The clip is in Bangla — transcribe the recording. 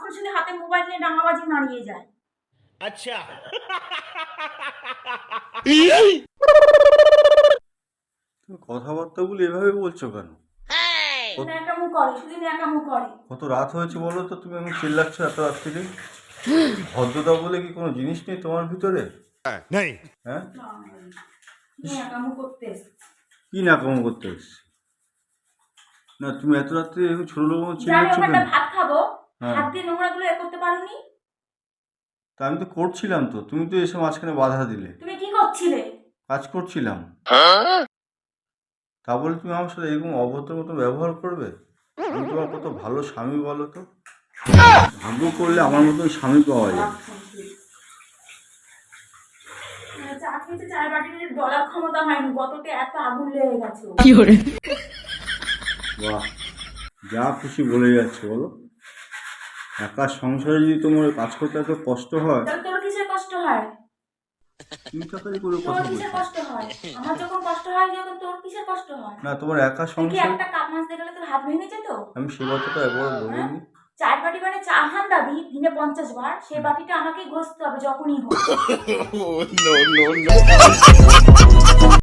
যখন শুনি হাতে মোবাইল নিয়ে ডাঙাবাজি মারিয়ে যায়। আচ্ছা তুমি কথাবার্তাগুলো এভাবে বলছো কেন? ন্যাকামো করে, শুধু ন্যাকামো করে। কত রাত হয়েছে বলো তো, তুমি আমি চিল্লাচ্ছ এত রাত্রিরে? ভদ্রতা বলে কি কোনো জিনিস নেই তোমার ভিতরে? নেই হ্যাঁ, ন্যাকামো করতে এসছে। কি নাকামো করতে এসছি? না, তুমি এত রাত্রে এরকম ছোট লোক জানি চিল্লাচ্ছ ওখানটা কেন? ভাত খাবো, হ্যাঁ। হাত দিয়ে নোংরাগুলো এ করতে পারোনি? তা আমি তো করছিলাম, তো তুমি তো এসে মাঝখানে বাধা দিলে। তুমি কি করছিলে? কাজ করছিলাম, তা বলে তুমি আমার সাথে এরকম অভদ্র মতো ব্যবহার করবে? আমি তোমার কত ভালো স্বামী বলো তো। ভাগ্য করলে আমার মতন স্বামী পাওয়া যায়। চা খেয়েছে, চায়ের বাটির ডলার ক্ষমতা হয়নি, গততে এত আগুন লেগে গেছে ওর। বাহ, যা খুশি বলে যাচ্ছে বলো। একা সংসারে যদি তোমার কাজ করতে এত কষ্ট হয়, তাহলে তোর কিসের কষ্ট হয়? তুমি তাড়াতাড়ি করে তোর কথা কিসের বলছো। কষ্ট হয়? আমার যখন কষ্ট হয় যখন, তোর কিসের কষ্ট হয়? না, তোমার একা তুই কি সংসার। একটা কাপ মাজতে গেলে তোর হাত ভেঙে যেত? আমি সে কথাটা একবার বলিনি। চায়ের বাটি মানে চা হান্দাবি দিনে 50 বার, সেই বাটিটা আমাকেই ঘষতে হবে যখনই হোক। No no no